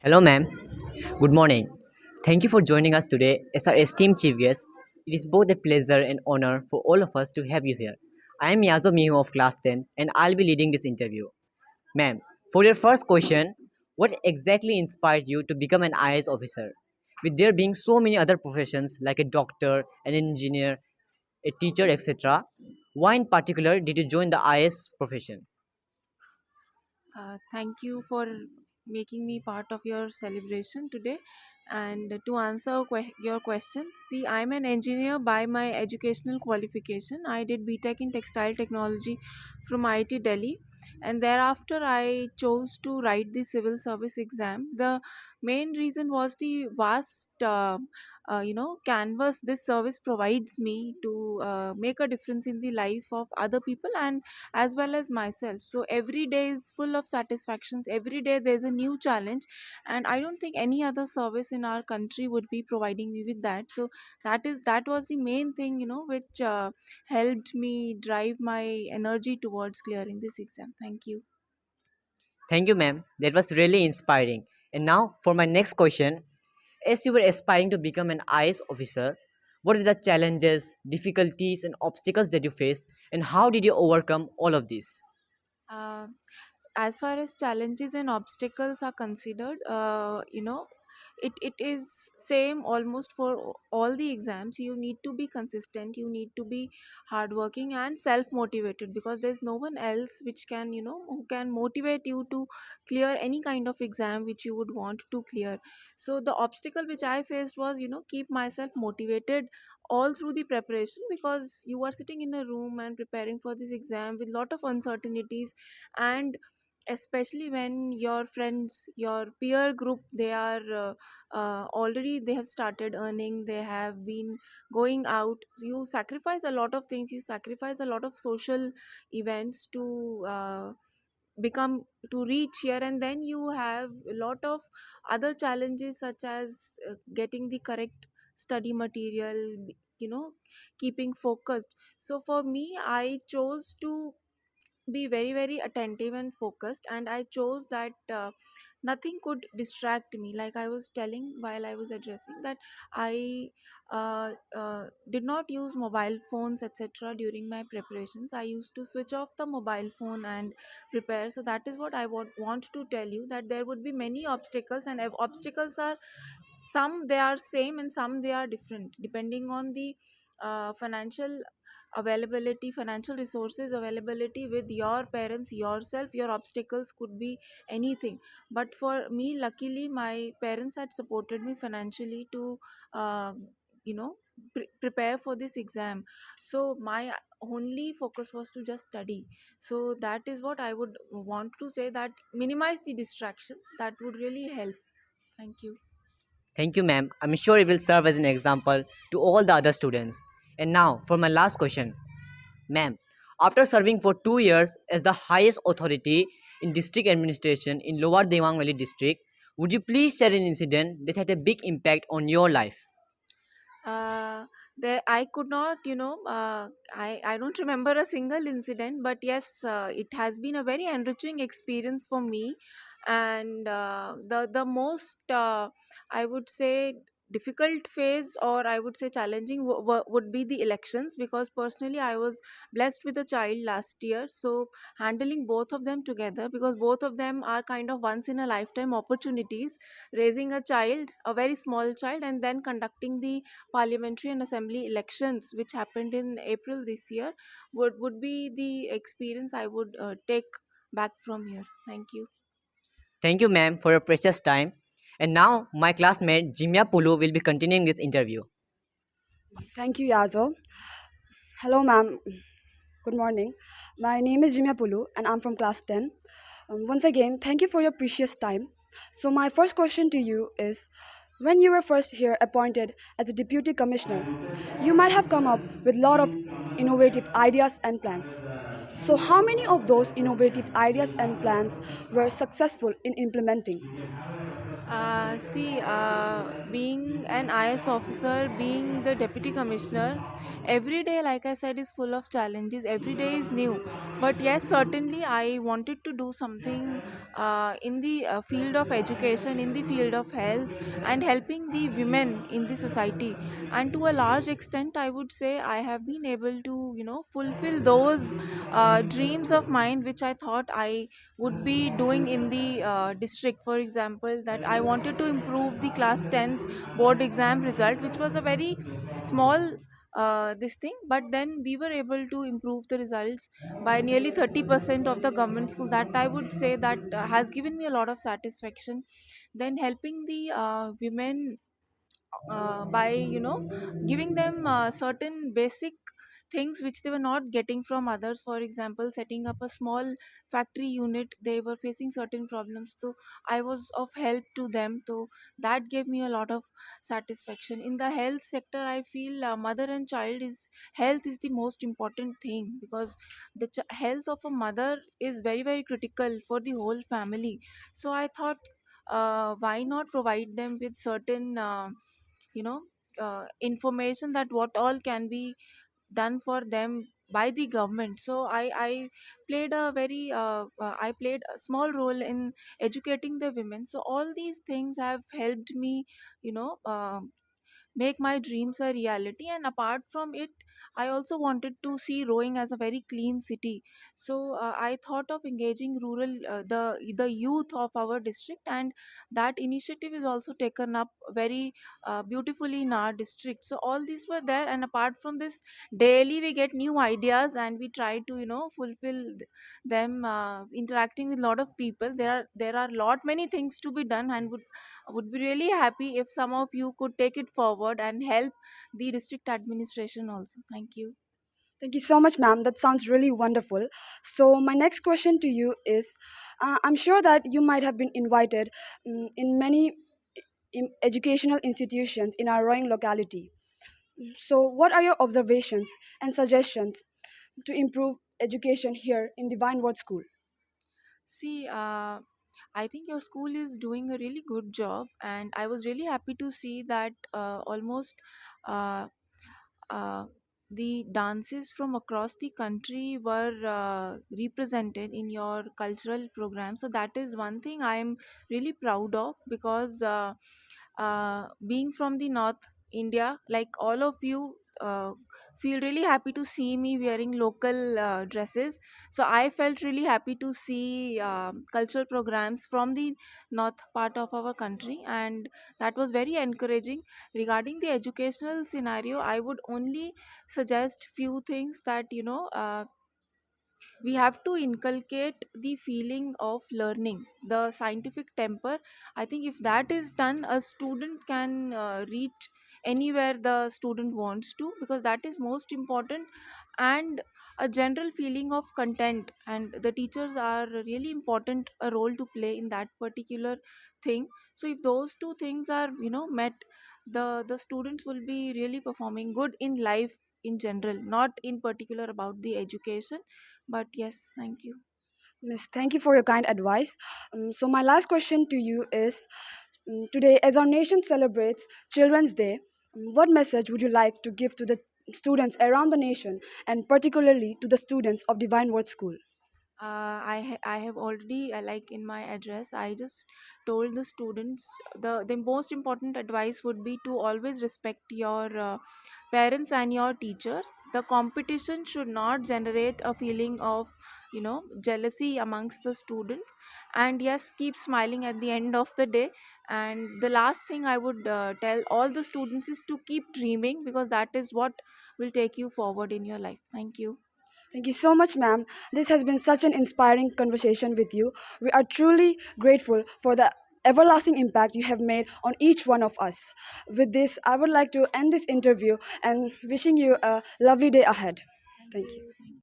Hello, ma'am. Good morning. Thank you for joining us today as our esteemed chief guest. It is both a pleasure and honor for all of us to have you here. I am Yazo Mihu of Class 10 and I'll be leading this interview. Ma'am, for your first question, what exactly inspired you to become an IAS officer? With there being so many other professions like a doctor, an engineer, a teacher, etc., why in particular did you join the IAS profession? Thank you for making me part of your celebration today. And to answer your question, see, I'm an engineer by my educational qualification. I did BTech in textile technology from IIT Delhi, and thereafter I chose to write the civil service exam. The main reason was the vast, canvas this service provides me to make a difference in the life of other people and as well as myself. So every day is full of satisfactions, every day there's a new challenge, and I don't think any other service in our country would be providing me with that. So that was the main thing, which helped me drive my energy towards clearing this exam. Thank you. Thank you, ma'am. That was really inspiring. And now for my next question. As you were aspiring to become an IAS officer, what were the challenges, difficulties, and obstacles that you faced, and how did you overcome all of this? uh, as far as challenges and obstacles are considered, it is same almost for all the exams. You need to be consistent, you need to be hardworking and self motivated, because there's no one else which can, who can motivate you to clear any kind of exam which you would want to clear. So the obstacle which I faced was, keep myself motivated all through the preparation, because you are sitting in a room and preparing for this exam with lot of uncertainties. And especially when your friends, your peer group, they are already they have started earning, they have been going out, you sacrifice a lot of things, you sacrifice a lot of social events to become to reach here, and then you have a lot of other challenges such as getting the correct study material, keeping focused. So for me, I chose to be very very attentive and focused, and I chose that nothing could distract me. Like I was telling while I was addressing that I did not use mobile phones etc during my preparations. I used to switch off the mobile phone and prepare. So that is what I want to tell you, that there would be many obstacles, and obstacles are some they are same and some they are different depending on the financial availability, financial resources availability with your parents, yourself. Your obstacles could be anything, but for me, luckily my parents had supported me financially to uh, you know prepare for this exam. So my only focus was to just study. So that is what I would want to say, that minimize the distractions, that would really help. Thank you. Thank you, ma'am. I'm sure it will serve as an example to all the other students. And now for my last question. Ma'am, after serving for 2 years as the highest authority in district administration in Lower Dewang Valley district, would you please share an incident that had a big impact on your life? uh there I could not, I don't remember a single incident, but yes, it has been a very enriching experience for me. And the most I would say difficult phase, or I would say challenging, would be the elections, because personally I was blessed with a child last year. So handling both of them together, because both of them are kind of once in a lifetime opportunities, raising a child, a very small child, and then conducting the parliamentary and assembly elections which happened in April this year, would be the experience I would take back from here. Thank you. Thank you, ma'am, for your precious time. And now my classmate Jimya Pulu will be continuing this interview. Thank you, Yazo. Hello, ma'am. Good morning. My name is Jimya Pulu, and I'm from class 10. Once again, thank you for your precious time. So, my first question to you is, when you were first here appointed as a deputy commissioner, you might have come up with a lot of innovative ideas and plans. So, how many of those innovative ideas and plans were successful in implementing? Being an IS officer, being the deputy commissioner, every day, like I said, is full of challenges. Every day is new. But yes, certainly, I wanted to do something in the field of education, in the field of health, and helping the women in the society. And to a large extent, I would say I have been able to, fulfill those dreams of mine which I thought I would be doing in the district. For example, that I wanted to improve the class 10th board exam result, which was a very small this thing, but then we were able to improve the results by nearly 30% of the government school. That I would say that has given me a lot of satisfaction. Then helping the women by giving them certain basic things which they were not getting from others. For example, setting up a small factory unit, they were facing certain problems, so I was of help to them. So that gave me a lot of satisfaction. In the health sector, I feel mother and child is health is the most important thing, because the health of a mother is very very critical for the whole family. So I thought, why not provide them with certain you know information that what all can be done for them by the government. So I played a very I played a small role in educating the women. So all these things have helped me, you know uh, make my dreams a reality. And apart from it, I also wanted to see Rowing as a very clean city. So I thought of engaging rural the youth of our district, and that initiative is also taken up very beautifully in our district. So all these were there, and apart from this, daily we get new ideas and we try to fulfill them, interacting with a lot of people. There are lot many things to be done, and would be really happy if some of you could take it forward and help the district administration also. Thank you. Thank you so much, ma'am. That sounds really wonderful. So, my next question to you is I'm sure that you might have been invited in many educational institutions in our Roing locality. So, what are your observations and suggestions to improve education here in Divine Word School? See, I think your school is doing a really good job, and I was really happy to see that almost uh, uh, the dances from across the country were represented in your cultural program. So that is one thing I am really proud of, because being from the North India, like all of you, feel really happy to see me wearing local dresses. So I felt really happy to see cultural programs from the north part of our country, and that was very encouraging. Regarding the educational scenario, I would only suggest few things, that we have to inculcate the feeling of learning, the scientific temper. I think if that is done, a student can reach anywhere the student wants to, because that is most important. And a general feeling of content, and the teachers are really important a role to play in that particular thing. So if those two things are met, the students will be really performing good in life in general, not in particular about the education. But yes, thank you. Miss, thank you for your kind advice. So, my last question to you is today, as our nation celebrates Children's Day, what message would you like to give to the students around the nation and particularly to the students of Divine Word School? I have already, like in my address, I just told the students, the most important advice would be to always respect your parents and your teachers. The competition should not generate a feeling of jealousy amongst the students. And yes, keep smiling at the end of the day. And the last thing I would tell all the students is to keep dreaming, because that is what will take you forward in your life. Thank you. Thank you so much, ma'am. This has been such an inspiring conversation with you. We are truly grateful for the everlasting impact you have made on each one of us. With this, I would like to end this interview and wishing you a lovely day ahead. Thank Thank you. you.